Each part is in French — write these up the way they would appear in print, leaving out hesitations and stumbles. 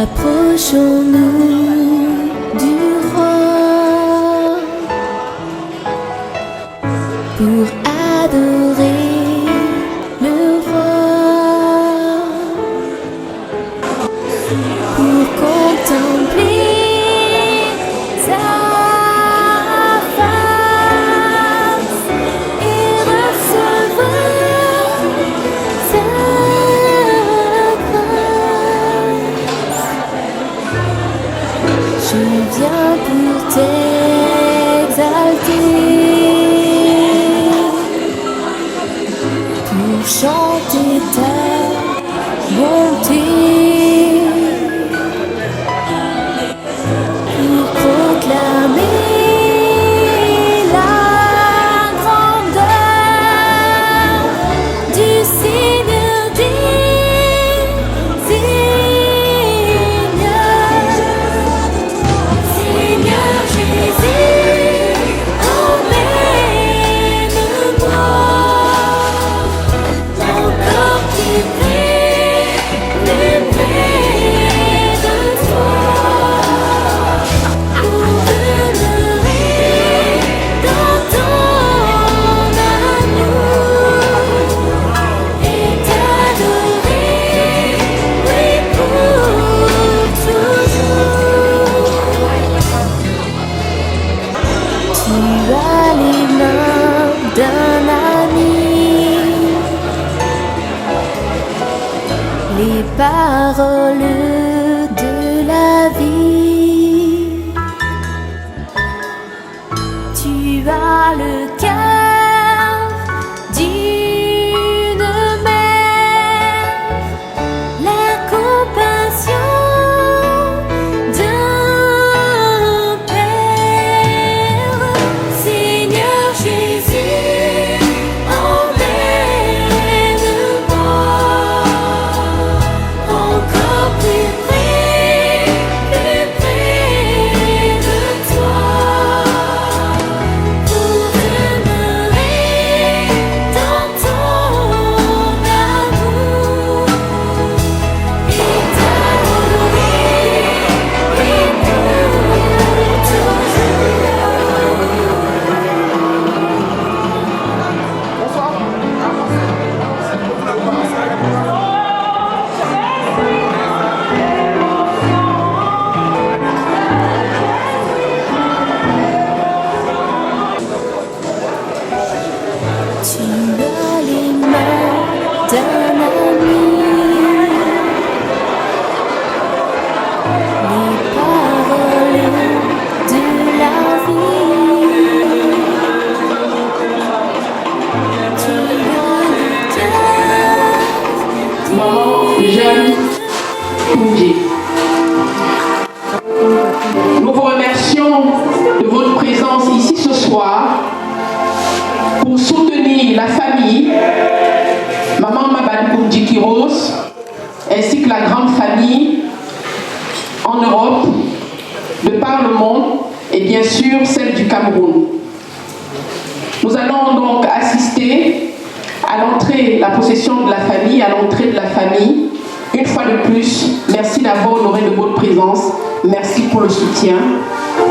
Approchons-nous du roi pour adorer le roi, pour contempler sa face et recevoir sa grâce. Je viens pour t'exalter, pour chanter ta bonté, pour proclamer la grandeur du Seigneur des Seigneurs. Seigneur Jésus, emmène-moi encore plus près de toi, pour demeurer dans ton amour et t'adorer, oui, pour toujours. Tu as les mains d'un ami, les paroles de la vie. Tu as le cœur d'une mère, la compassion d'un père. Seigneur Jésus, emmène-moi encore plus près de toi, pour demeurer dans ton amour et t'adorer, oui, pour toujours. Tu as les mains d'un ami, les paroles de la vie. Tu as le cœur Maman Jeanne Koundji. Nous vous remercions de votre présence ici ce soir pour soutenir la famille Maman Mabane Koundji Kiros ainsi que la grande famille en Europe, de par le monde et bien sûr celle du Cameroun. Nous allons donc assister à l'entrée, la possession de la famille, à l'entrée de la famille. Une fois de plus, merci d'avoir honoré de votre présence. Merci pour le soutien.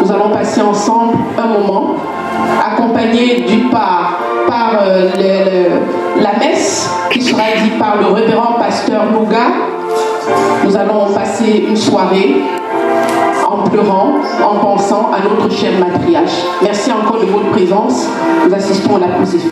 Nous allons passer ensemble un moment, accompagné d'une part par la messe qui sera dite par le révérend pasteur Louga. Nous allons passer une soirée en pleurant, en pensant à notre chère matriarche. Merci encore de votre présence. Nous assistons à la possession.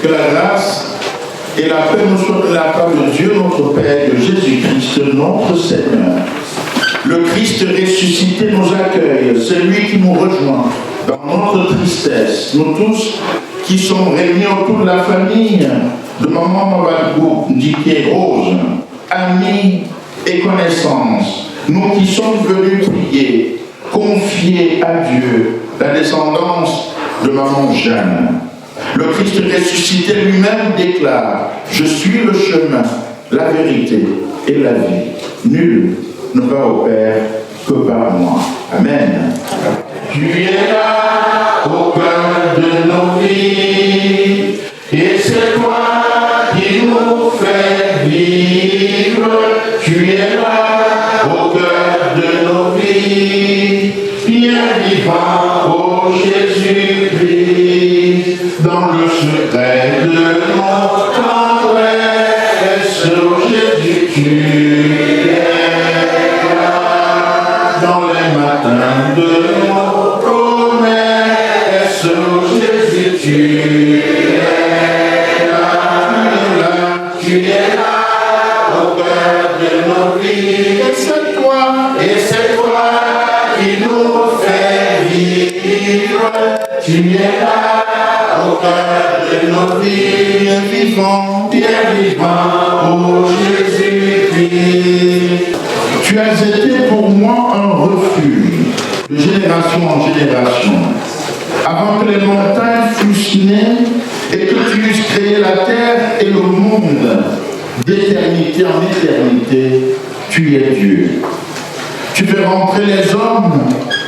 Que la grâce et la paix nous soient la part de Dieu notre Père et de Jésus-Christ notre Seigneur. Le Christ ressuscité nous accueille, c'est lui qui nous rejoint dans notre tristesse. Nous tous qui sommes réunis autour de la famille de Maman Mabadou, Ndiké Rose, amis et connaissances, nous qui sommes venus prier, confier à Dieu la descendance de Maman Jeanne. Le Christ ressuscité lui-même déclare « Je suis le chemin, la vérité et la vie. Nul ne va au Père que par moi. » Amen. Tu es là au cœur de nos vies, et c'est toi qui nous fais vivre. Tu es là au cœur de nos vies, bien vivant, ô Jésus-Christ, dans le secret de notre tendresse, ô Jésus, tu es là, dans les matins de nos promesses, ô Jésus, tu es là, tu es là, au cœur de nos vies, et c'est toi qui nous fais vivre. Tu es là au cœur de nos vies, bien vivant, ô Jésus-Christ. Tu as été pour moi un refuge de génération en génération. Avant que les montagnes fussent nées et que tu eusses créé la terre et le monde, d'éternité en éternité, tu es Dieu. Tu fais rentrer les hommes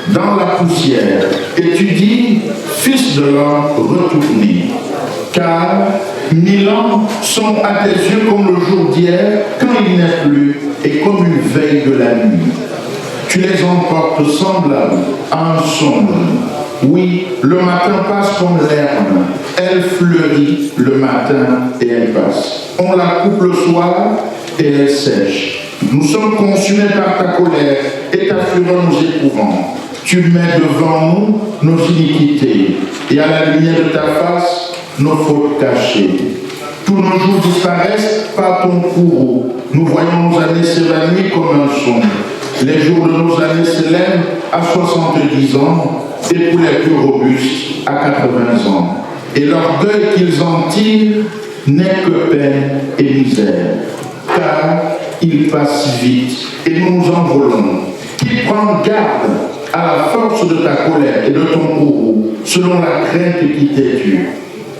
dans la poussière et tu dis, fils de l'homme, retournez. Car 1000 ans sont à tes yeux comme le jour d'hier, quand il n'est plus, et comme une veille de la nuit. Tu les emportes semblables à un songe. Oui, le matin passe comme l'herbe, elle fleurit le matin et elle passe. On la coupe le soir et elle sèche. Nous sommes consumés par ta colère et ta fureur nous éprouvant. Tu mets devant nous nos iniquités et à la lumière de ta face, nos fautes cachées. Tous nos jours disparaissent par ton courroux. Nous voyons nos années s'évanouir comme un songe. Les jours de nos années s'élèvent à 70 ans et pour les plus robustes à 80 ans. Et l'orgueil qu'ils en tirent n'est que peine et misère. Car ils passent vite et nous nous envolons. Qui prend garde à la force de ta colère et de ton courroux, selon la crainte qui t'est due.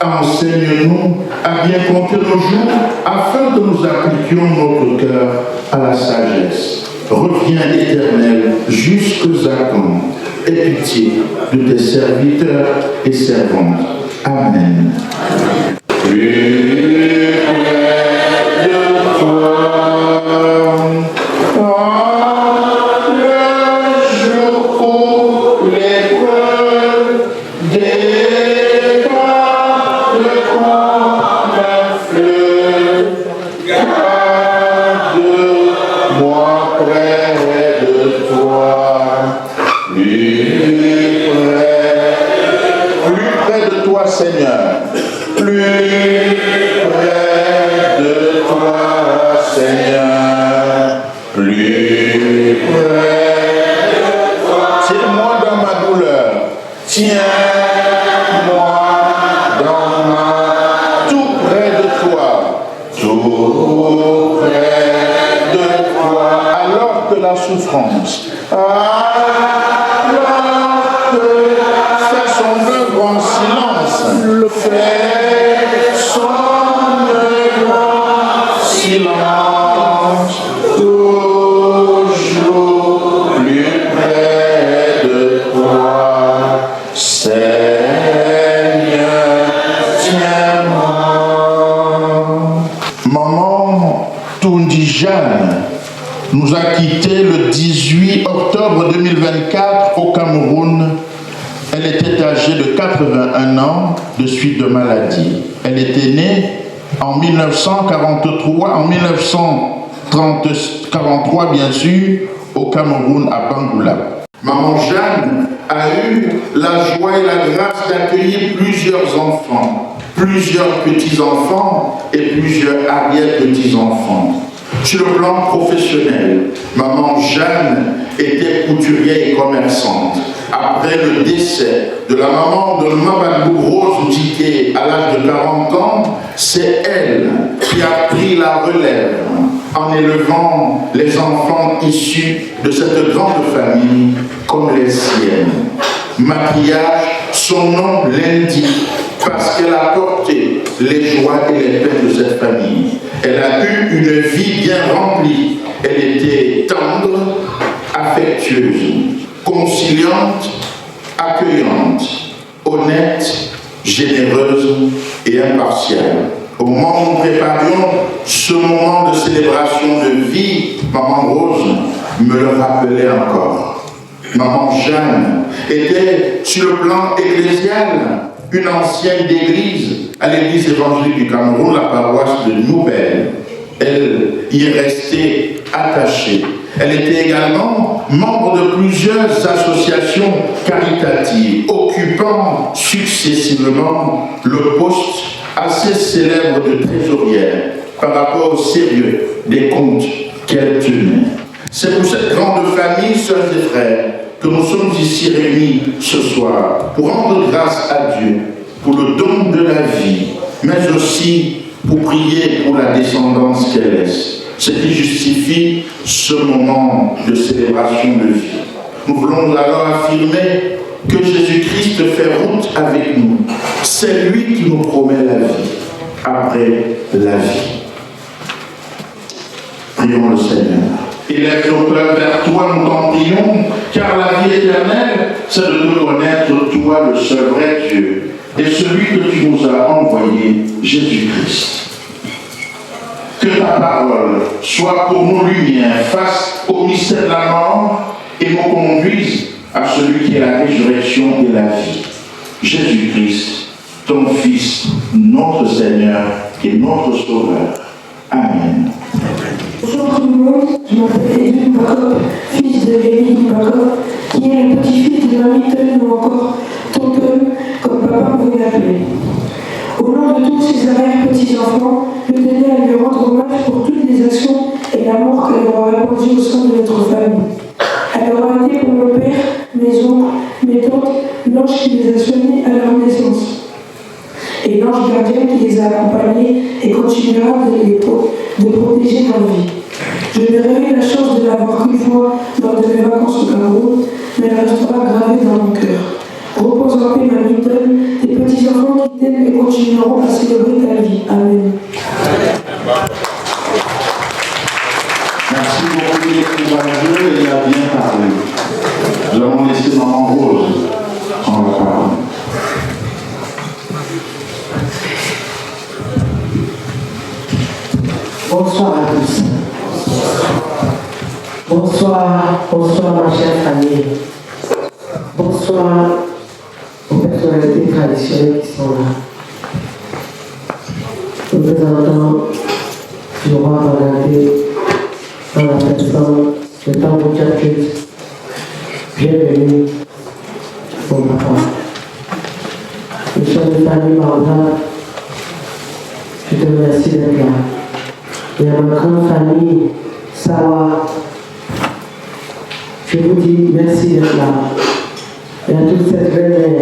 Enseigne-nous à bien compter nos jours, afin que nous appliquions notre cœur à la sagesse. Reviens éternel jusqu'à quand. Aie pitié de tes serviteurs et servantes. Amen. Nous a quittés le 18 octobre 2024 au Cameroun. Elle était âgée de 81 ans de suite de maladie. Elle était née en 1943 bien sûr, au Cameroun, à Bangoula. Maman Jeanne a eu la joie et la grâce d'accueillir plusieurs enfants, plusieurs petits-enfants et plusieurs arrière-petits-enfants. Sur le plan professionnel, maman Jeanne était couturière et commerçante. Après le décès de la maman de Mabadou Rose Dike à l'âge de 40 ans, c'est elle qui a pris la relève en élevant les enfants issus de cette grande famille comme les siennes. Maquillage, son nom l'indique parce qu'elle a porté les joies et les peines de cette famille. Elle a eu une vie bien remplie. Elle était tendre, affectueuse, conciliante, accueillante, honnête, généreuse et impartiale. Au moment où nous préparions ce moment de célébration de vie, maman Rose me le rappelait encore. Maman Jeanne était, sur le plan ecclésial, une ancienne d'église à l'église évangélique du Cameroun, la paroisse de Nouvelle. Elle y est restée attachée. Elle était également membre de plusieurs associations caritatives, occupant successivement le poste assez célèbre de trésorière par rapport au sérieux des comptes qu'elle tenait. C'est pour cette grande famille, sœurs et frères, que nous sommes ici réunis ce soir pour rendre grâce à Dieu pour le don de la vie, mais aussi pour prier pour la descendance qu'elle laisse. Ce qui justifie ce moment de célébration de vie. Nous voulons alors affirmer que Jésus-Christ fait route avec nous. C'est lui qui nous promet la vie après la vie. Prions le Seigneur. Élève nos cœurs vers toi, nous t'en prions, car la vie éternelle, c'est de te connaître, toi, le seul vrai Dieu, et celui que tu nous as envoyé, Jésus-Christ. Que ta parole soit pour nous lumière face au mystère de la mort et nous conduise à celui qui est la résurrection et la vie. Jésus-Christ, ton Fils, notre Seigneur et notre Sauveur. Amen. Bonjour tout le monde, je m'appelle Edwin Bakop, fils de Rémi Bakop, qui est le petit-fils de Mamie Tonne ou encore Tonton, comme papa pouvait l'appeler. Au nom de tous ces arrière-petits-enfants, je tenais à lui rendre hommage pour toutes les actions et l'amour qu'elle aura répandu au sein de notre famille. Elle aura été pour mon père, mes oncles, mes tantes, l'ange qui les a soignés à leur naissance. Et l'ange gardien qui les a accompagnés et continuera de protéger leur vie. Je n'ai jamais eu la chance de l'avoir qu'une fois lors de mes vacances au Cameroun, mais elle restera gravée dans mon cœur. Repose en paix, Mamie Tonne, tes petits-enfants qui t'aiment et continueront à célébrer ta vie. Amen. Merci beaucoup, les courageux, et il a bien parlé. Nous allons laisser maman Rose en la parole. Bonsoir à tous. Bonsoir ma chère famille. Bonsoir aux personnalités traditionnelles qui sont là. Représentant du roi Banadé dans la personne de Tambour Tchakut. Bienvenue au papa. Le chef de famille Barbara, je te remercie d'être là. Et à ma grande famille, Sawa, je vous dis merci d'être là. Et à toute cette belle mère,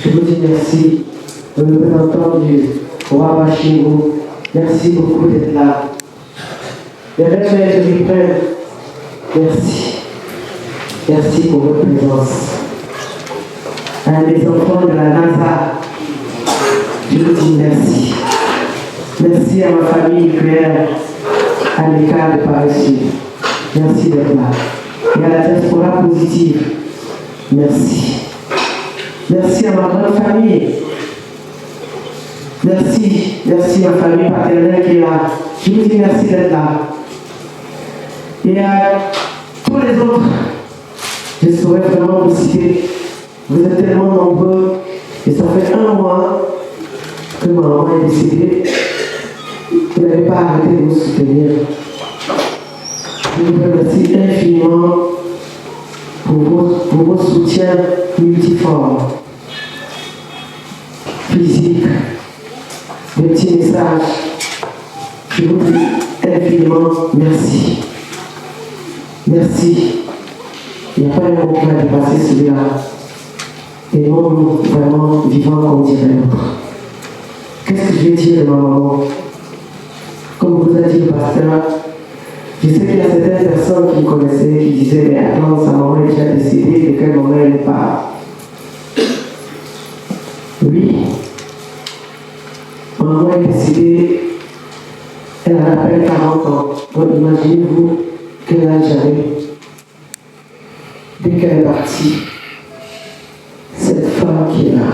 je vous dis merci, le représentant du roi Bachimou, merci beaucoup d'être là. Les belles mères de l'Ukraine, merci. Merci pour votre présence. À mes enfants de la NASA, je vous dis merci. Merci à ma famille nucléaire, à l'écart de Paris-Sud. Merci d'être là. Et à la diaspora positive, merci. Merci à ma grande famille. Merci à ma famille paternelle qui est là. Je vous dis merci d'être là. Et à tous les autres, je saurais vraiment vous citer. Vous êtes tellement nombreux. Et ça fait 1 mois que ma maman est décédée. Vous n'avez pas arrêté de vous soutenir. Je vous remercie infiniment pour vos soutiens multiformes. physiques, des petits messages. Je vous dis infiniment merci. Merci. Il n'y a pas un mot qui va dépasser celui-là. Et non vraiment vivant comme dirait l'autre. Qu'est-ce que je vais dire de ma maman? Comme vous a dit le pasteur, je sais qu'il y a certaines personnes qui me connaissaient, qui disaient, mais attends, sa maman est déjà décédée, de quel moment elle part? Oui, ma maman est décédée, elle a à peine 40 ans. Donc imaginez-vous quel âge j'avais. Dès qu'elle est partie, cette femme qui est là,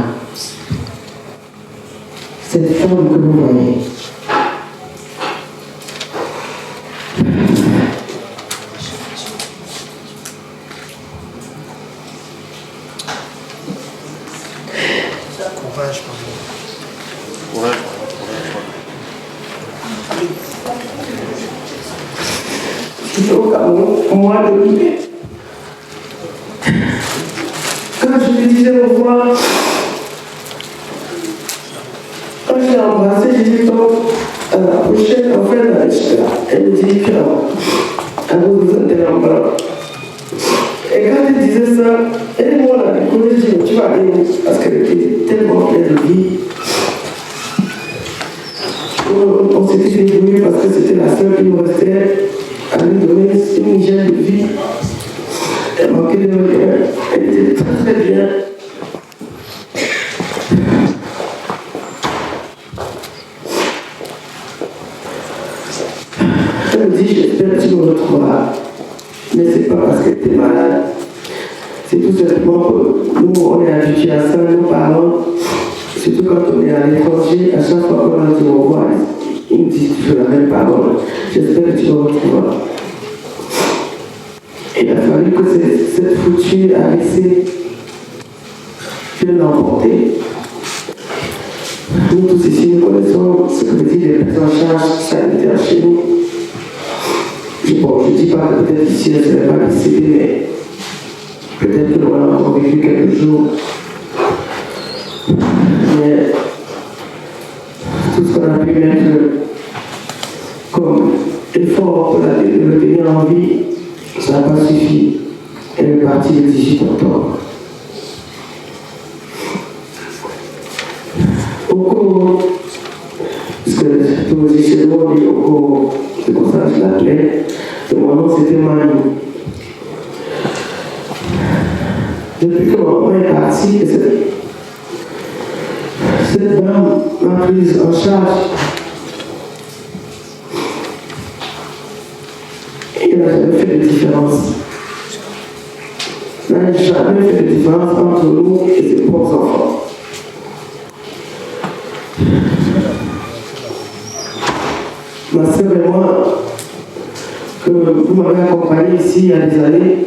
cette femme que vous voyez, au mois de mai. Quand je lui disais au revoir, quand je l'ai embrassée, je lui ai dit à la prochaine, en fait, elle me dit qu'elle a besoin de l'embrasse. Et quand elle disait ça, elle et moi, là, je dis, tu vas aller où? Parce qu'elle était tellement pleine de vie. On s'était débrouillé parce que c'était la seule qui nous restait à lui donner une hygiène de vie. Elle manquait de rien. Elle était très très bien. Elle me dit, j'espère que tu me retrouveras. Mais c'est pas parce qu'elle était malade. C'est tout simplement que nous, on est habitués à ça, nos parents. Surtout quand on est à l'étranger, à chaque fois qu'on a dit au revoir, ils me disent toujours la même parole. J'espère que tu me retrouveras. Il a fallu que cette foutue a laissé de l'emporter. Nous tous ici, nous connaissons ce que veut dire les prises en charge sanitaires chez nous. Bon, je ne dis pas que peut-être ici, elle ne serait pas décédée, mais peut-être que nous avons encore vécu quelques jours. Mais tout ce qu'on a pu mettre comme effort pour la tenir en vie, ça n'a pas suffi. Elle est partie le 18 octobre. Au cours, parce que tout le chez moi, au cours, c'est pour ça que je l'appelais, mon nom c'était Manu. Depuis que maman est partie, cette dame m'a prise en charge. Il n'a jamais fait de différence. Il n'a jamais fait de différence entre nous et ses propres enfants. Ma sœur et moi, que vous m'avez accompagné ici il y a des années,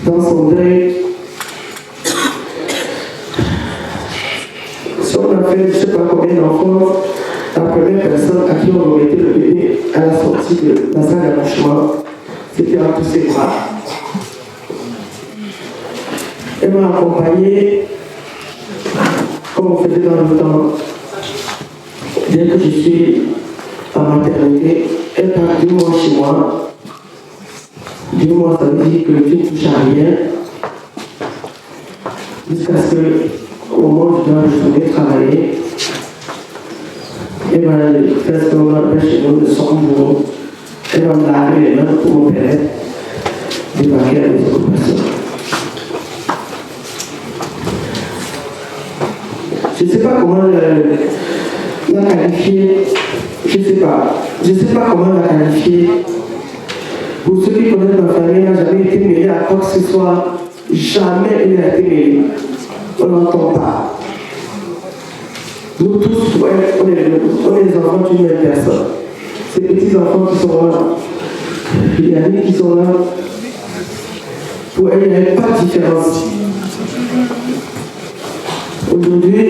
dans son deuil, si on a fait je ne sais pas combien d'enfants, la première personne à qui on remettait le bébé à la sortie de la salle d'accouchement, c'était entre ses bras. Elle m'a accompagné comme on faisait dans le temps. Dès que je suis en maternité, elle part 2 mois chez moi. 2 mois, ça veut dire que je ne touche à rien. Jusqu'à ce qu'au moment où je dois retourner travailler, elle va faire ce qu'on appelle chez nous de son boulot. Elle va me laver les mains pour me permettre d'évacuer à mes autres personnes. Je ne sais pas comment la qualifier. Je ne sais pas comment la qualifier. Pour ceux qui connaissent ma famille, elle n'a jamais été mêlée à quoi que ce soit. Jamais elle n'a été mêlée. On n'entend pas. Nous tous, on est les enfants d'une même personne. Ces petits enfants qui sont là, les amis qui sont là, pour elle, il n'y avait pas de différence. Aujourd'hui,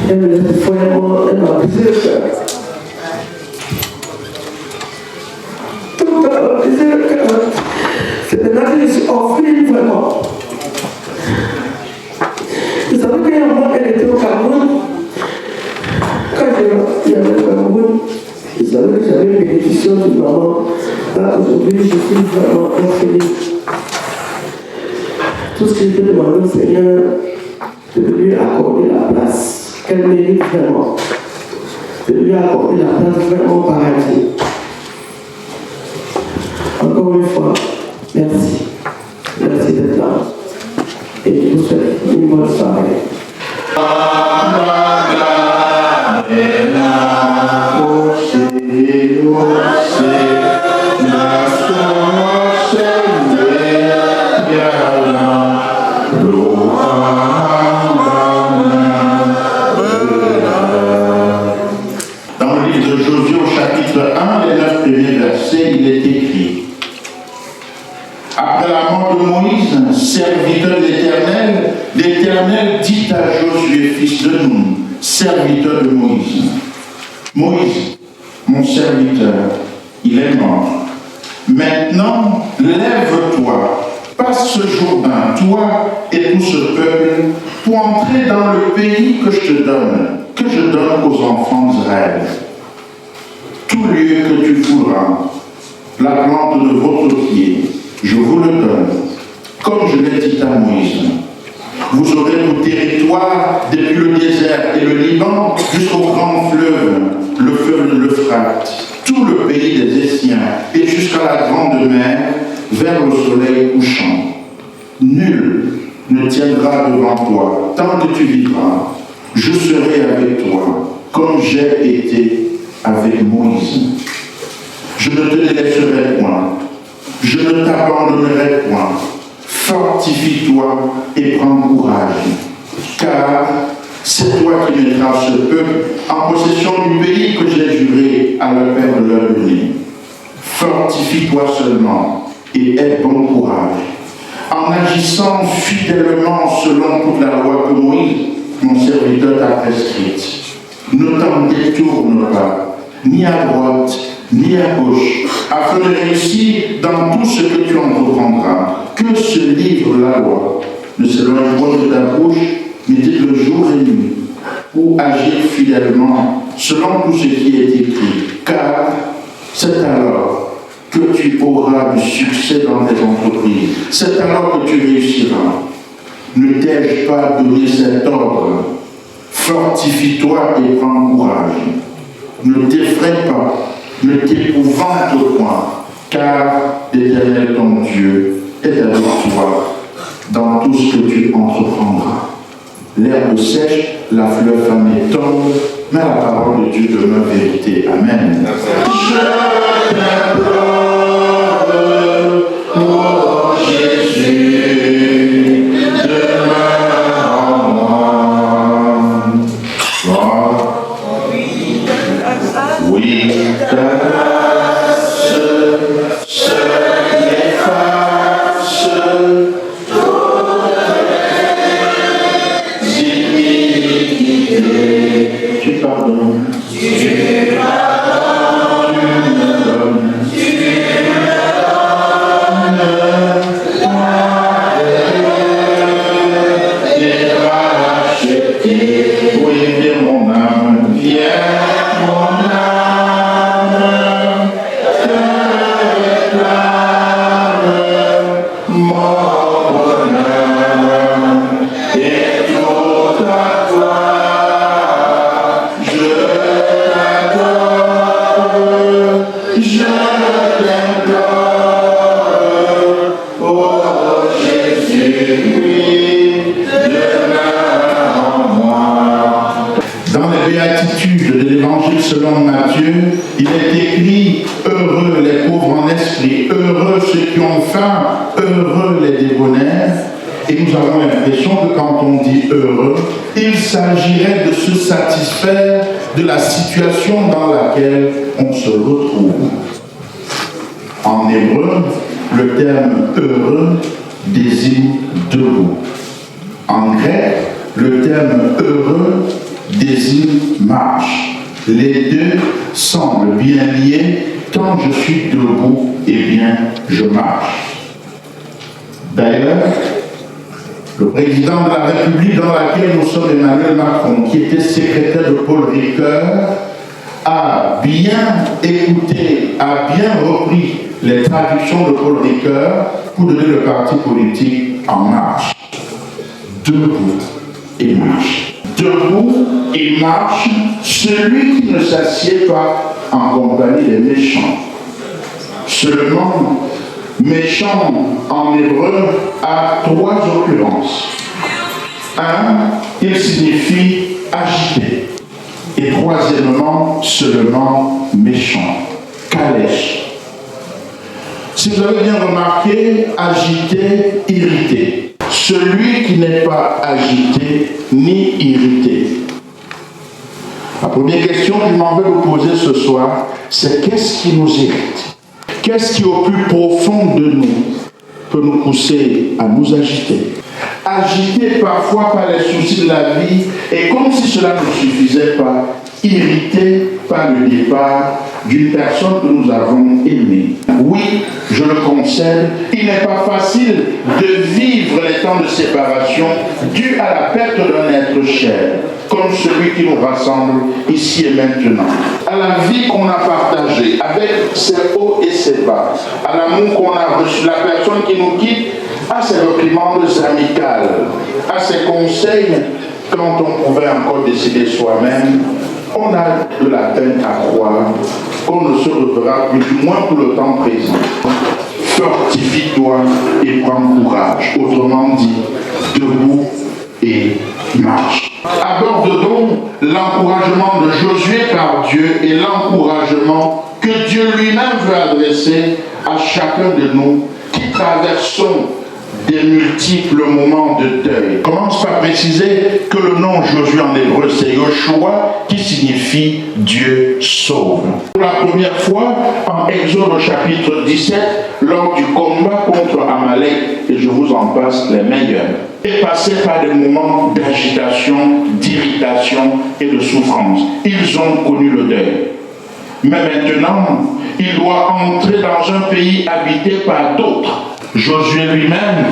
elle me laisse foncièrement, elle m'a brisé le cœur. Tout elle m'a brisé le cœur. C'est maintenant que je suis orpheline vraiment. Vous savez qu'à un moment, elle était au Cameroun. bénéficiant d'une maman. Là, aujourd'hui, je suis vraiment orpheline. Tout ce que je peux demander au Seigneur, de lui accorder la place qu'elle mérite vraiment. De lui accorder la place vraiment au paradis. Encore une fois, merci. Merci d'être là. Et je vous souhaite une bonne soirée. Dans le livre de Josué au chapitre 1, les 9 premiers versets, il est écrit: après la mort de Moïse, serviteur de l'Éternel, l'Éternel dit à Josué, fils de Nun, serviteur de Moïse: Moïse, mon serviteur, il est mort. Maintenant, lève-toi, passe ce Jourdain, toi et tout ce peuple, pour entrer dans le pays que je donne aux enfants d'Israël. Tout lieu que tu voudras, la plante de votre pied, je vous le donne, comme je l'ai dit à Moïse. Vous aurez tout territoire depuis le désert et le Liban jusqu'au grand fleuve, le fleuve de l'Euphrate, tout le pays des Essiens et jusqu'à la grande mer, vers le soleil couchant. Nul ne tiendra devant toi tant que tu vivras. Je serai avec toi, comme j'ai été avec Moïse. Je ne te laisserai point. Je ne t'abandonnerai point. Fortifie-toi et prends courage, car c'est toi qui mettras ce peuple en possession du pays que j'ai juré à leur père de leur donner. Fortifie-toi seulement et aie bon courage, en agissant fidèlement selon toute la loi que Moïse, mon serviteur, t'a prescrite. Ne t'en détourne pas, ni à droite, ni à gauche, afin de réussir dans tout ce que tu entreprendras. Que ce livre, la loi, ne s'éloigne pas de ta bouche, mais dites-le jour et nuit, pour agir fidèlement selon tout ce qui est écrit. Car c'est alors que tu auras du succès dans tes entreprises. C'est alors que tu réussiras. Ne t'ai-je pas donné cet ordre? Fortifie-toi et prends courage. Ne t'effraie pas, ne t'épouvante point, car l'Éternel ton Dieu est avec toi dans tout ce que tu entreprendras. L'herbe sèche, la fleur fanée tombe, mais la parole de Dieu demeure vérité. Amen. Je t'implore, ô Jésus, demeure en moi. Oui, ta grâce seule efface toutes les iniquités. Tu pardonnes. Tu pardonnes. Tu me donnes. Et racheter. Oui, viens mon âme, viens mon âme, te réclame mon bonheur et tout à toi. Je t'adore, je t'implore, oh Jésus, oui, demeure en moi. Dans les béatitudes de l'évangile selon Matthieu, il est écrit: heureux les pauvres en esprit, heureux ceux qui ont faim, heureux les débonnaires. Et nous avons l'impression que quand on dit heureux, il s'agirait de se satisfaire de la situation dans laquelle on se retrouve. En hébreu, le terme heureux désigne debout. En grec, le terme heureux désigne marche. Les deux semblent bien liés. Quand je suis debout, eh bien, je marche. D'ailleurs, le président de la République dans laquelle nous sommes, Emmanuel Macron, qui était secrétaire de Paul Ricoeur, a bien écouté, a bien repris les traductions de Paul Ricoeur pour donner le parti politique En Marche. Debout et marche. Debout et marche, celui qui ne s'assied pas en compagnie des méchants. Seulement, méchant en hébreu a 3 occurrences. 1, il signifie agité. Et troisièmement, seulement méchant. Calèche. Si vous avez bien remarqué, agité, irrité. Celui qui n'est pas agité ni irrité. La première question que je m'en vais vous poser ce soir, c'est qu'est-ce qui nous irrite? Qu'est-ce qui au plus profond de nous peut nous pousser à nous agiter? Agité parfois par les soucis de la vie, et comme si cela ne suffisait pas, irrité par le départ d'une personne que nous avons aimée. Oui, je le concède, il n'est pas facile de vivre les temps de séparation dus à la perte d'un être cher, comme celui qui nous rassemble ici et maintenant. À la vie qu'on a partagée, avec ses hauts et ses bas, à l'amour qu'on a reçu, la personne qui nous quitte, à ses reprimandes amicales, à ses conseils quand on pouvait encore décider soi-même. On a de la peine à croire qu'on ne se reverra plus, du moins pour le temps présent. Fortifie-toi et prends courage. Autrement dit, debout et marche. Aborde donc l'encouragement de Josué par Dieu et l'encouragement que Dieu lui-même veut adresser à chacun de nous qui traversons des multiples moments de deuil. Commence par préciser que le nom Josué en hébreu c'est Yoshua qui signifie Dieu sauve. Pour la première fois en Exode au chapitre 17 lors du combat contre Amalek, et je vous en passe les meilleurs, et passé par des moments d'agitation, d'irritation et de souffrance. Ils ont connu le deuil. Mais maintenant, il doit entrer dans un pays habité par d'autres. Josué lui-même,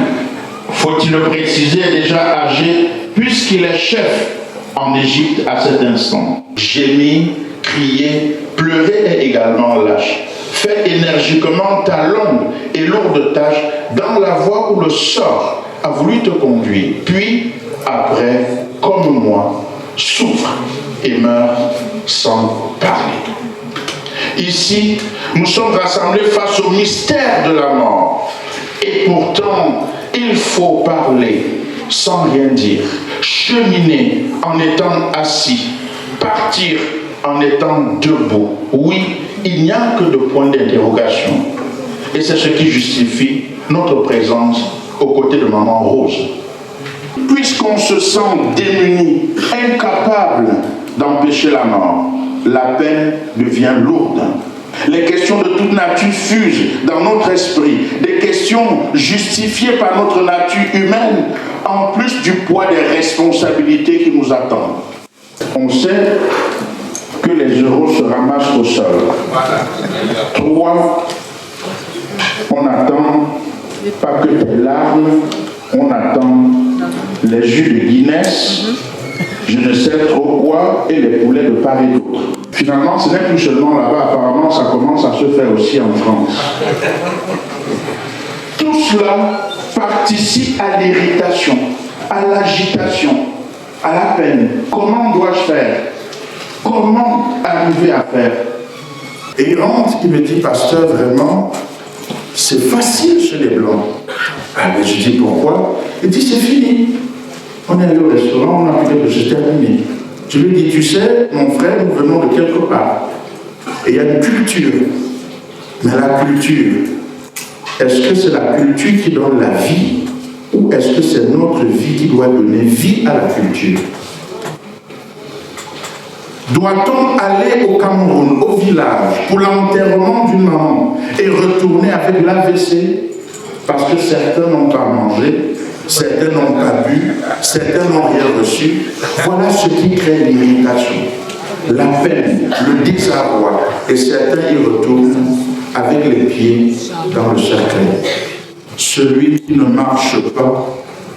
faut-il le préciser, est déjà âgé puisqu'il est chef en Égypte à cet instant. Gémir, crier, pleurer est également lâche. Fait énergiquement ta longue et lourde tâche dans la voie où le sort a voulu te conduire. Puis, après, comme moi, souffre et meurt sans parler. Ici, nous sommes rassemblés face au mystère de la mort. Et pourtant, il faut parler sans rien dire, cheminer en étant assis, partir en étant debout. Oui, il n'y a que de points d'interrogation. Et c'est ce qui justifie notre présence aux côtés de Maman Rose. Puisqu'on se sent démuni, incapable d'empêcher la mort, la peine devient lourde. Les questions de toute nature fusent dans notre esprit, des questions justifiées par notre nature humaine, en plus du poids des responsabilités qui nous attendent. On sait que les euros se ramassent au sol. 3, on n'attend pas que des larmes, on attend les jus de Guinness, je ne sais trop quoi, et les poulets de part et d'autre. Finalement, ce n'est plus seulement là-bas, apparemment ça commence à se faire aussi en France. Tout cela participe à l'irritation, à l'agitation, à la peine. Comment dois-je faire? Comment arriver à faire? Et il rentre, il me dit, pasteur, vraiment, c'est facile chez les Blancs. Ah, mais je dis pourquoi? Il dit, c'est fini. On est allé au restaurant, on a pu dire que c'est terminé. Je lui dis, tu sais, mon frère, nous venons de quelque part. Et il y a une culture. Mais la culture, est-ce que c'est la culture qui donne la vie? Ou est-ce que c'est notre vie qui doit donner vie à la culture? Doit-on aller au Cameroun, au village, pour l'enterrement d'une maman et retourner avec l'AVC parce que certains n'ont pas mangé, certains n'ont pas bu, certains n'ont rien reçu? Voilà ce qui crée l'irritation, la peine, le désarroi, et certains y retournent avec les pieds dans le cercueil. Celui qui ne marche pas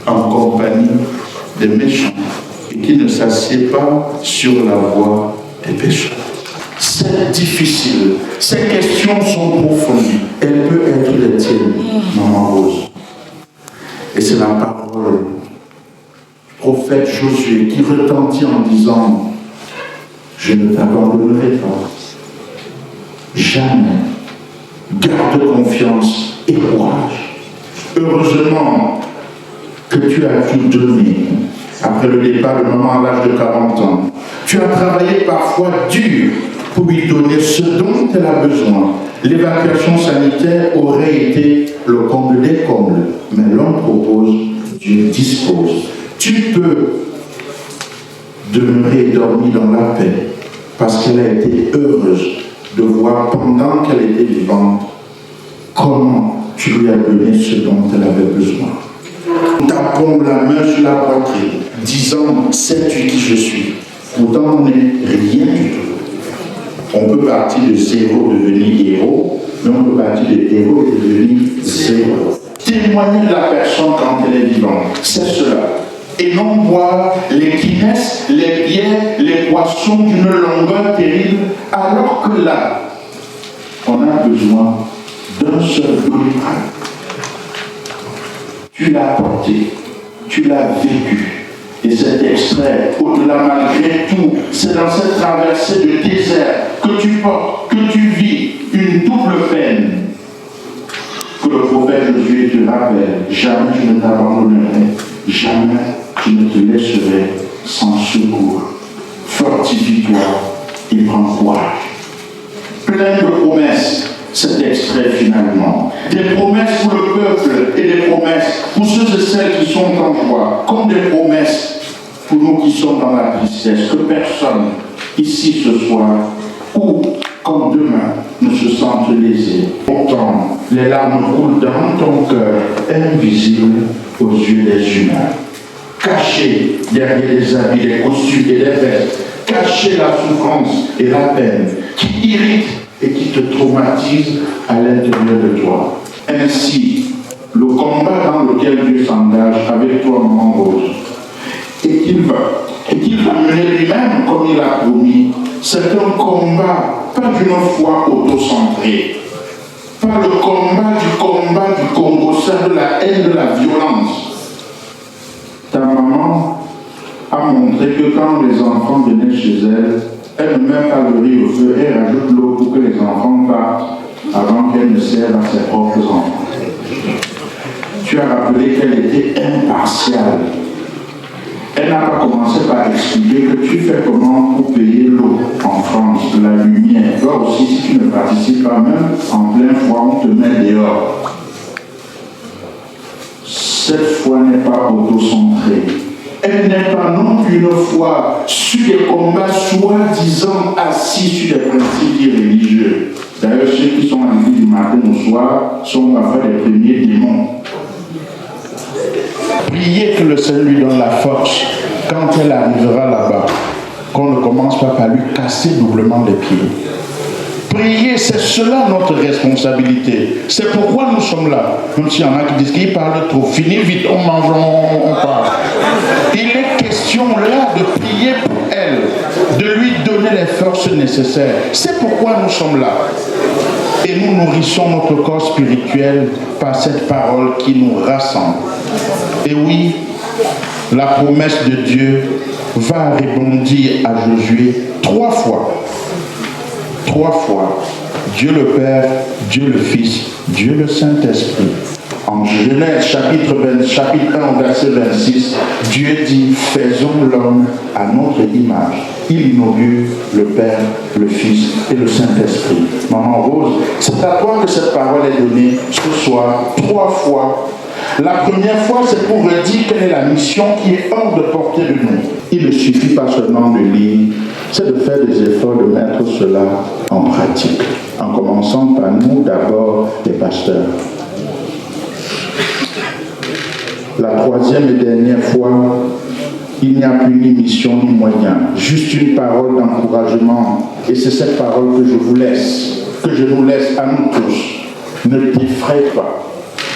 en compagnie des méchants et qui ne s'assied pas sur la voie des pécheurs. c'est difficile. Ces questions sont profondes. Elles peuvent être les tiennes, maman Rose. Et c'est la parole du prophète Josué qui retentit en disant: je ne t'abandonnerai pas. Jamais. Garde confiance et courage. Heureusement que tu as tout donné après le départ de maman à l'âge de 40 ans. Tu as travaillé parfois dur pour lui donner ce dont elle a besoin. L'évacuation sanitaire aurait été le comble des combles, mais l'homme propose, Dieu dispose. Tu peux demeurer et dormir dans la paix parce qu'elle a été heureuse de voir pendant qu'elle était vivante comment tu lui as donné ce dont elle avait besoin. Nous tapons la main sur la poitrine, disant: sais-tu qui je suis? Pourtant, on n'est rien du tout. On peut partir de zéro, devenir héros, mais on peut partir de héros et devenir zéro. Témoigner de la personne quand elle est vivante, c'est cela. Et non boire les Guinness, les bières, les poissons d'une longueur terrible, alors que là, on a besoin d'un seul bruit. Tu l'as porté, tu l'as vécu. Et cet extrait, au-delà malgré tout, c'est dans cette traversée de désert que tu portes, que tu vis une double peine. Que le prophète Josué te rappelle: jamais je ne t'abandonnerai, jamais je ne te laisserai sans secours. Fortifie-toi et prends courage. Plein de promesses, cet extrait finalement. Des promesses pour le peuple et des promesses pour ceux et celles qui sont en joie, comme des promesses pour nous qui sommes dans la tristesse. Que personne ici ce soir ou comme demain ne se sente lésé. Pourtant, les larmes coulent dans ton cœur, invisibles aux yeux des humains. Caché derrière les habits, les costumes et les vestes, cacher la souffrance et la peine qui irritent et qui te traumatisent à l'intérieur de toi. Ainsi, le combat dans lequel Dieu s'engage avec toi, maman Rose, et qu'il va mener lui-même comme il a promis, c'est un combat, pas d'une foi auto-centrée, pas le combat du Congo, c'est de la haine, de la violence. Ta maman a montré que quand les enfants venaient chez elle, elle ne met pas le riz au feu, elle rajoute l'eau pour que les enfants partent avant qu'elle ne serve à ses propres enfants. Tu as rappelé qu'elle était impartiale. Elle n'a pas commencé par expliquer que tu fais comment pour payer l'eau en France, la lumière. Toi aussi, si tu ne participes pas même en plein froid, on te met dehors. Cette foi n'est pas auto-centrée. Elle n'est pas non plus une foi sur des combats soi-disant assis sur des principes irréligieux. D'ailleurs, ceux qui sont à l'église du matin au soir sont parfois les premiers démons. Priez que le Seigneur lui donne la force quand elle arrivera là-bas, qu'on ne commence pas par lui casser doublement les pieds. Prier, c'est cela notre responsabilité. C'est pourquoi nous sommes là. Même s'il y en a qui disent qu'ils parlent trop. Fini vite, on mange, on parle. Il est question là de prier pour elle, de lui donner les forces nécessaires. C'est pourquoi nous sommes là. Et nous nourrissons notre corps spirituel par cette parole qui nous rassemble. Et oui, la promesse de Dieu va rebondir à Josué 3 fois. 3 fois. Dieu le Père, Dieu le Fils, Dieu le Saint-Esprit. En Genèse chapitre 1, verset 26, Dieu dit: faisons l'homme à notre image. Il inaugure le Père, le Fils et le Saint-Esprit. Maman Rose, c'est à toi que cette parole est donnée ce soir 3 fois. La première fois, c'est pour redire quelle est la mission qui est hors de portée de nous. Il ne suffit pas seulement de lire, c'est de faire des efforts de mettre cela en pratique. En commençant par nous d'abord, les pasteurs. La 3e et dernière fois, il n'y a plus ni mission ni moyen, juste une parole d'encouragement. Et c'est cette parole que je vous laisse, que je nous laisse à nous tous. Ne t'effraie pas.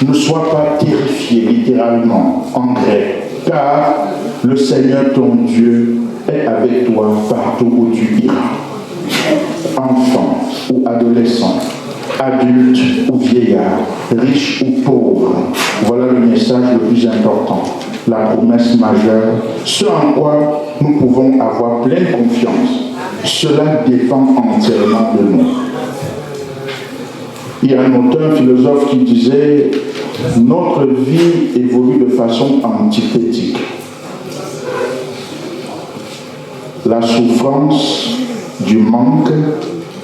Ne sois pas terrifié, littéralement, en grec, car le Seigneur ton Dieu est avec toi partout où tu iras. enfant ou adolescent, adulte ou vieillard, riche ou pauvre, voilà le message le plus important, la promesse majeure, ce en quoi nous pouvons avoir pleine confiance. Cela dépend entièrement de nous. Il y a un auteur, un philosophe qui disait « Notre vie évolue de façon antithétique. La souffrance du manque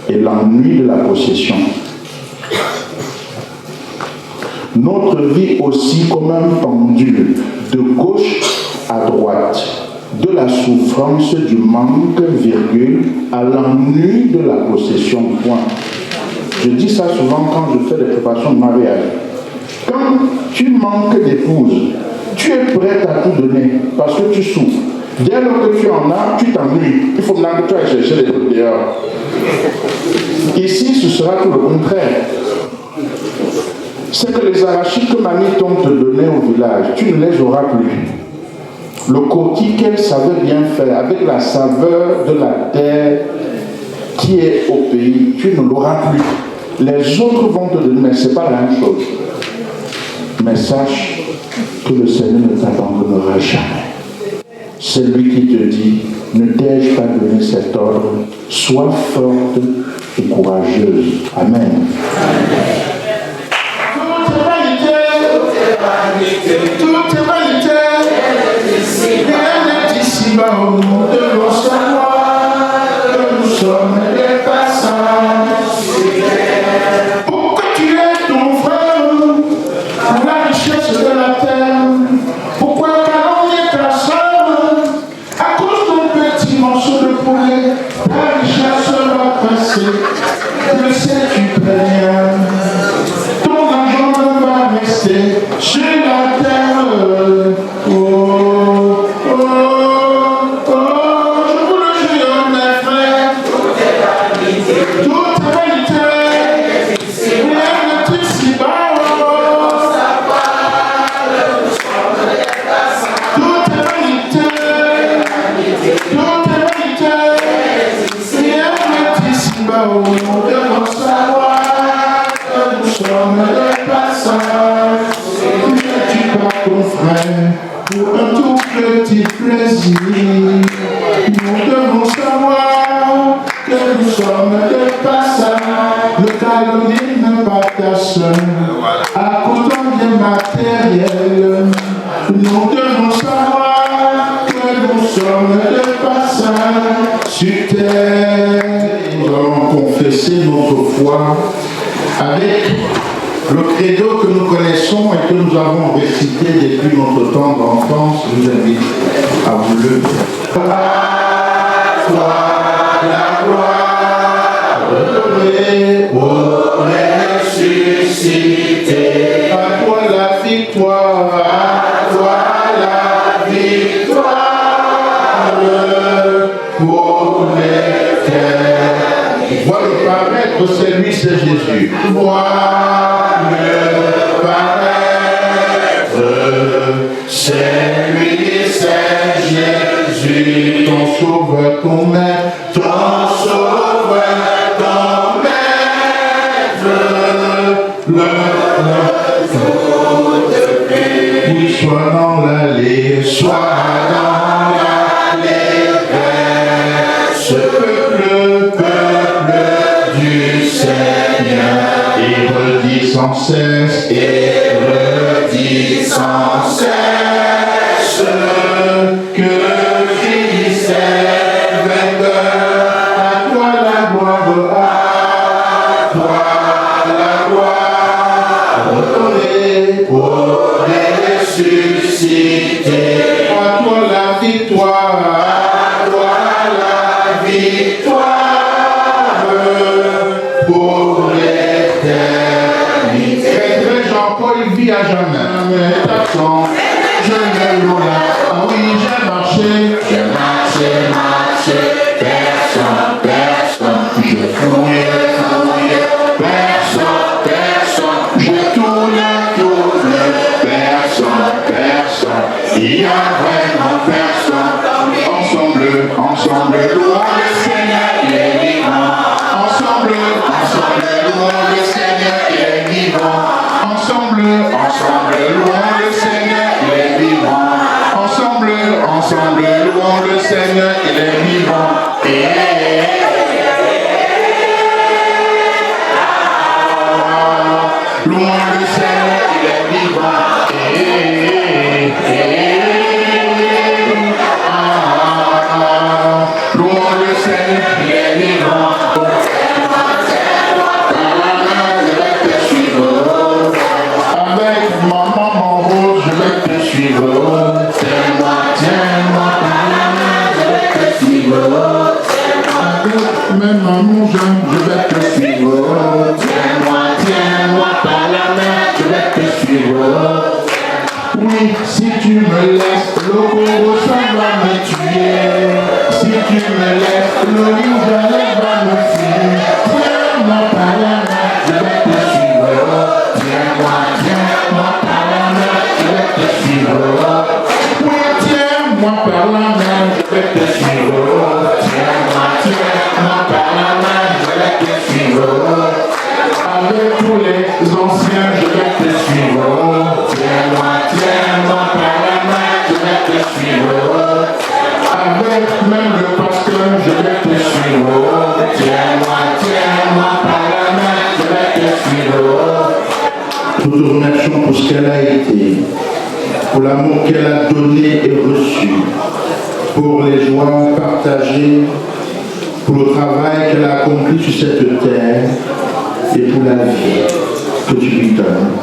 et l'ennui de la possession. Notre vie aussi comme un pendule de gauche à droite, de la souffrance du manque, virgule, à l'ennui de la possession, point. » Je dis ça souvent quand je fais des préparations de mariage. Quand tu manques d'épouse, tu es prête à tout donner parce que tu souffres. Dès lors que tu en as, tu t'ennuies. Il faut maintenant que tu ailles chercher les trucs dehors. Ici, ce sera tout le contraire. C'est que les arachides que mamie t'ont te donné au village, tu ne les auras plus. Le coquille qu'elle savait bien faire, avec la saveur de la terre qui est au pays, tu ne l'auras plus. Les autres vont te donner, mais ce n'est pas la même chose. Mais sache que le Seigneur ne t'abandonnera jamais. C'est lui qui te dit, ne t'ai-je pas donné cet ordre, sois forte et courageuse. Amen. Toute vanité, rien n'est ici-bas au monde de l'on savoir que nous sommes des passants. Pour que tu aies ton frère, pour la richesse de la terre, pourquoi calomnier ta soeur, à cause d'un petit morceau de poulet, ta richesse va passer, le sais-tu très bien. Ton argent ne va rester sur la terre. Oh, oh, oh, je vous le jure, mes frères, toute vanité, rien n'est ici-bas. Toute vanité, rien n'est ici-bas. Nous devons savoir que nous sommes des passants. Ne tue pas ton frère pour un tout petit plaisir. Nous devons savoir que nous sommes des passants. Ne calomnie pas ta soeur à cause d'un bien matériel. Nous devons savoir que nous sommes des passants sur terre. Nous allons confesser notre foi avec le credo que nous connaissons et que nous avons récité depuis notre temps d'enfance. Je vous invite à vous lever. À toi la gloire, redonnée au ressuscité. À toi la victoire, à toi la victoire pour l'éternité. Vois le paraître, c'est lui, c'est Jésus. Vois le paraître, c'est lui, c'est Jésus. Ton sauveur, ton maître, ton sauveur, ton maître. Oui, sois dans l'allée, sois dans l'allée vers ce peuple du Seigneur. Et redis sans cesse, que Christ est vainqueur. À toi la gloire, à toi la gloire, redonnée au ressuscité. À toi la victoire, à toi la victoire pour l'éternité. Frère Jean-Paul vit à jamais. Attends, je vais loin. Ah oui, j'ai marché, personne. Je fouille, personne. Je tourne, personne. Il y a vraiment personne. Ensemble, louons le Seigneur, il est vivant. ensemble, louons le Seigneur, il est vivant. Ensemble, louons le Seigneur, il est vivant. Louons le Seigneur, il est vivant. Louons le Seigneur, il est vivant. Avec maman, mon rose, je vais te suivre. Tiens-moi, par la main, je vais te suivre. Avec mes mamans, je vais te suivre. Tiens-moi par la main, je vais te suivre. Oui, si tu me laisses, le Congo, ça va me tuer. Si tu me laisses, le Nigeria va me fuir. Tiens-moi par la main, je vais te suivre. Tiens-moi par la main, je vais te suivre. Oui, tiens-moi par la main, je vais te suivre. Tiens-moi par la main, je vais te suivre. Avec tous les anciens, je vais te suivre. Tiens-moi par la main, je vais te suivre. Avec même le pasteur, je vais te suivre. Tiens-moi par la main, je vais te suivre. Nous te remercions pour ce qu'elle a été, pour l'amour qu'elle a donné et reçu, pour les joies partagées, pour le travail qu'elle a accompli sur cette terre et pour la vie que tu lui donnes.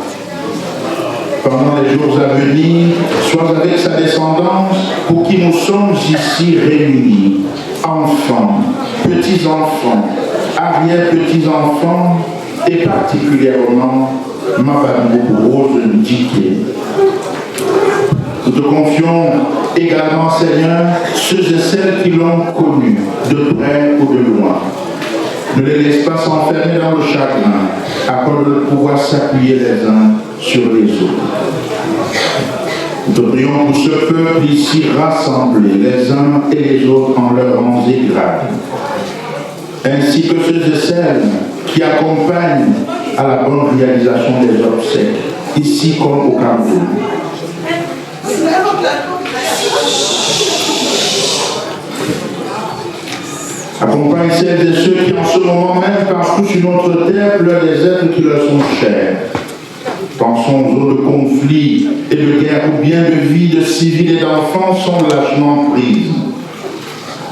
Pendant les jours à venir, sois avec sa descendance pour qui nous sommes ici réunis, enfants, petits-enfants, arrière-petits-enfants et particulièrement Mabadou Rose Ndiké. Nous te confions également, Seigneur, ceux et celles qui l'ont connu, de près ou de loin. Ne les laisse pas s'enfermer dans le chagrin, accorde de pouvoir s'appuyer les uns sur les autres. Nous te prions pour ce peuple ici rassemblé, les uns et les autres en leurs rangs et grades, ainsi que ceux et celles qui accompagnent à la bonne réalisation des obsèques, ici comme au Cameroun. Accompagne celles et ceux qui en ce moment même partout sur notre terre pleurent des êtres qui leur sont chers. Pensons aux zones de conflit et de guerre où bien de vies de civils et d'enfants sont lâchement prises.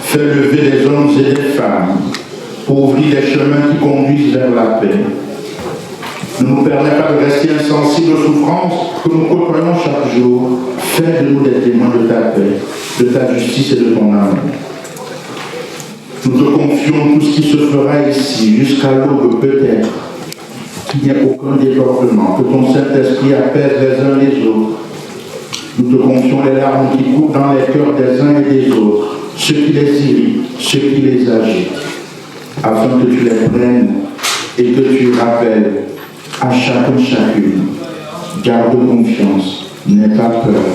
Fais lever des hommes et des femmes pour ouvrir des chemins qui conduisent vers la paix. Ne nous permets pas de rester insensibles aux souffrances que nous côtoyons chaque jour. Fais de nous des témoins de ta paix, de ta justice et de ton amour. Nous te confions tout ce qui se fera ici, jusqu'à l'aube peut-être, qu'il n'y ait aucun débordement, que ton Saint-Esprit apaise les uns les autres. Nous te confions les larmes qui coulent dans les cœurs des uns et des autres, ceux qui les irritent, ceux qui les agitent, afin que tu les prennes et que tu rappelles à chacune, garde confiance, n'aie pas peur,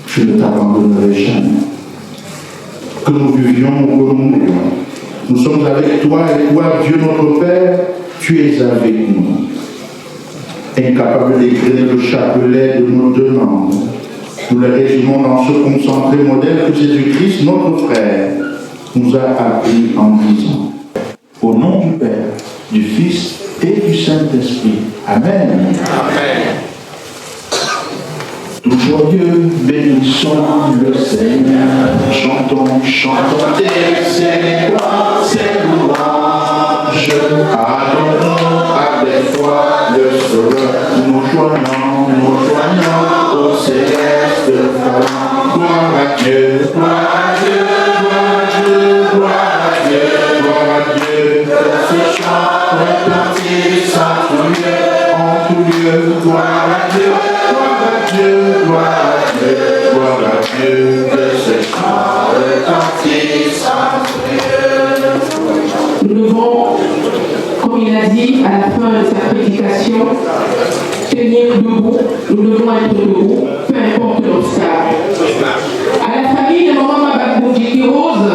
je ne t'abandonnerai jamais. Que nous vivions ou que nous mourions, nous sommes avec toi et toi, Dieu notre Père, tu es avec nous. Incapable d'écrire le chapelet de nos demandes, nous les résumons dans ce concentré modèle que Jésus-Christ, notre frère, nous a appris en disant: au nom du Père, du Fils et du Saint-Esprit. Amen. Amen. Tout joyeux, bénissons le Seigneur, chantons ses louanges, adorons avec foi le Sauveur, nous joignons au céleste phare. Gloire à Dieu, gloire à Dieu, gloire à Dieu, gloire à Dieu, gloire à Dieu, que ce chant retentisse en tout lieu, gloire à Dieu, gloire à Dieu, gloire à Dieu, gloire à Dieu, que ce chant retentisse en tout lieu. Nous devons, comme il a dit à la fin de sa prédication, tenir debout, nous devons être debout, peu importe l'obstacle. À la famille de Maman Mabadou Ndiké Rose,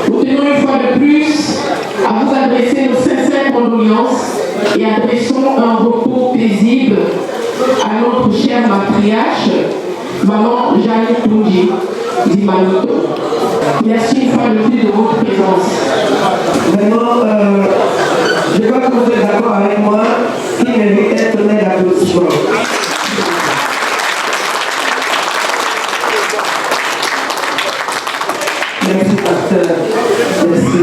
nous tenons une fois de plus à vous adresser nos sincères condoléances et adressons un repos paisible suite à notre chère matriarche, Maman Jeanne Koundji Dimanoto. Merci une fois de plus de votre présence. Vraiment, je crois que vous êtes d'accord avec moi qu'il mérite un tonnerre d'applaudissements. Merci, pasteur. Merci.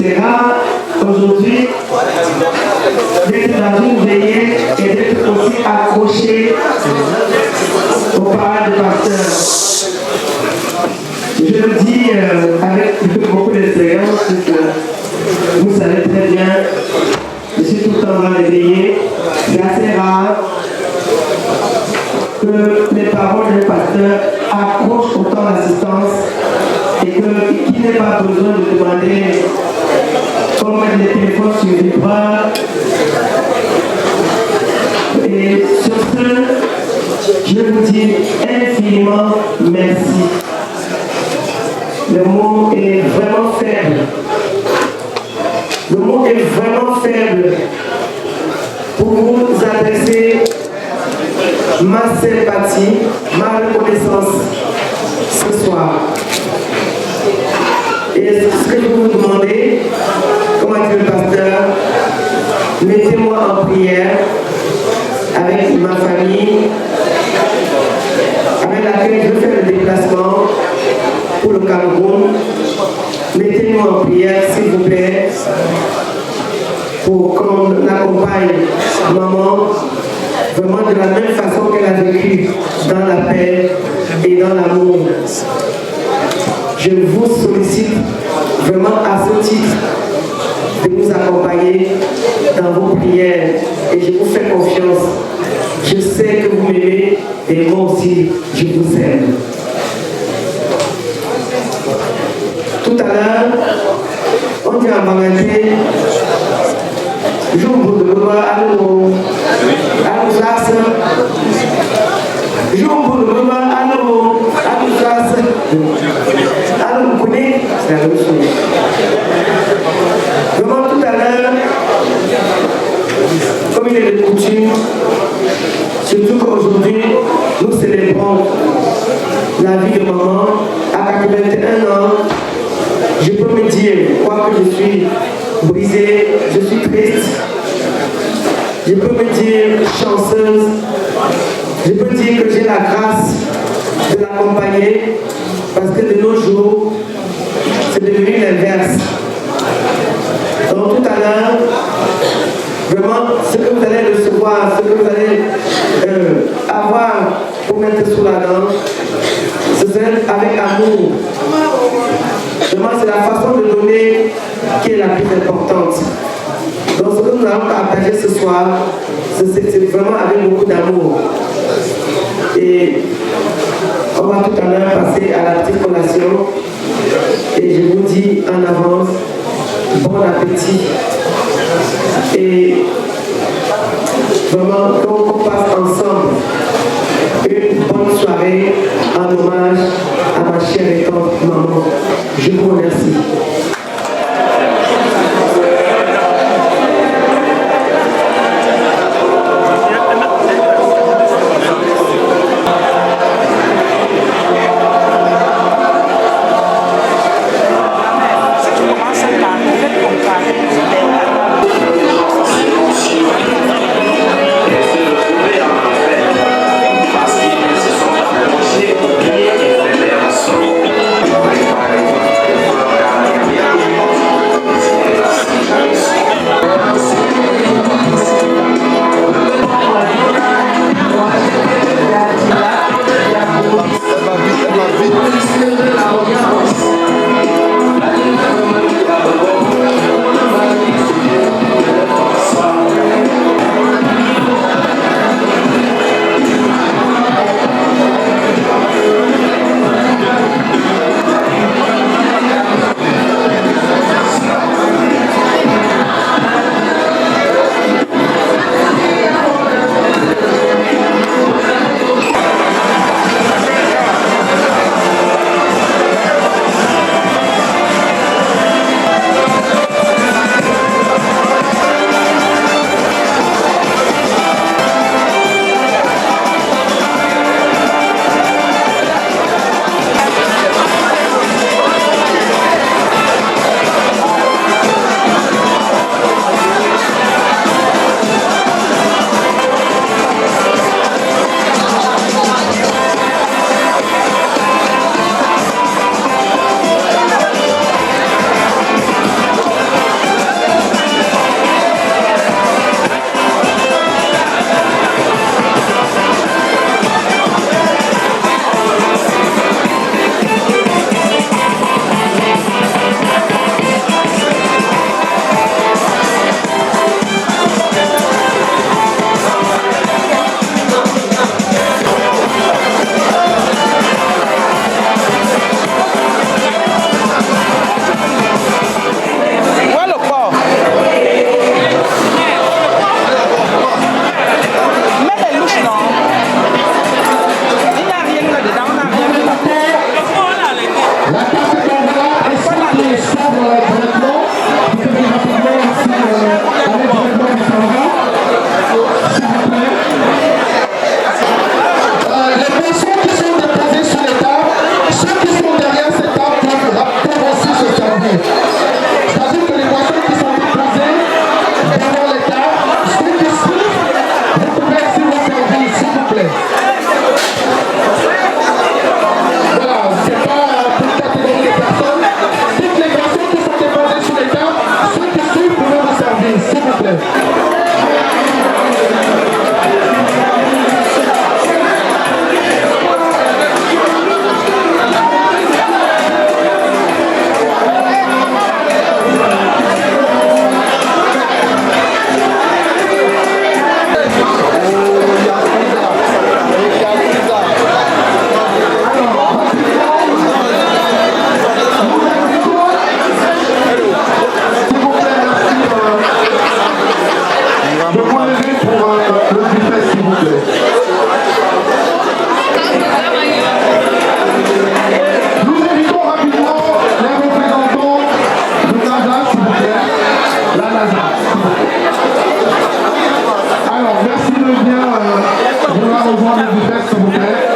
C'est rare aujourd'hui d'être dans une veillée et d'être aussi accroché aux paroles du pasteur. Je le dis avec beaucoup d'expérience, que vous savez très bien, je suis tout le temps dans les veillées. C'est assez rare que les paroles du pasteur accrochent autant l'assistance et qu'il n'ait pas besoin de demander comment mettre les téléphones sur les bras. Et sur ce, je vous dis infiniment merci. Le mot est vraiment faible. Le mot est vraiment faible pour vous adresser ma sympathie, ma reconnaissance ce soir. Et ce que je vous demander, comme a dit le pasteur, mettez-moi en prière avec ma famille, avec laquelle je fais le déplacement pour le Cameroun. Mettez-moi en prière, s'il vous plaît, pour qu'on accompagne maman vraiment de la même façon qu'elle a vécu dans la paix et dans l'amour. Je vous sollicite vraiment à ce titre de nous accompagner dans vos prières et je vous fais confiance. Je sais que vous m'aimez et moi aussi je vous aime. Tout à l'heure, on dit en Bangladesh, je vous demande à nous c'est la même chose. Vraiment tout à l'heure, comme il est de coutume, surtout qu'aujourd'hui, nous célébrons la vie de maman à 81 ans, je peux me dire, quoique je suis brisée, je suis triste, je peux me dire chanceuse, je peux dire que j'ai la grâce de l'accompagner, parce que de nos jours, c'est devenu l'inverse. Donc tout à l'heure, vraiment, ce que vous allez recevoir, ce que vous allez avoir pour mettre sous la dent, ce serait avec amour. Vraiment, c'est la façon de donner qui est la plus importante. Donc ce que nous allons partager ce soir, c'est vraiment avec beaucoup d'amour. Et on va tout à l'heure passer à la petite collation. Et je vous dis en avance, bon appétit. Et vraiment, qu'on passe ensemble une bonne soirée en hommage à ma chère et tante maman. Je vous remercie. Para Saint-Lazare. Alors, merci de bien vouloir rejoindre le buffet, s'il vous plaît.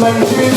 Merci.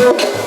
Merci.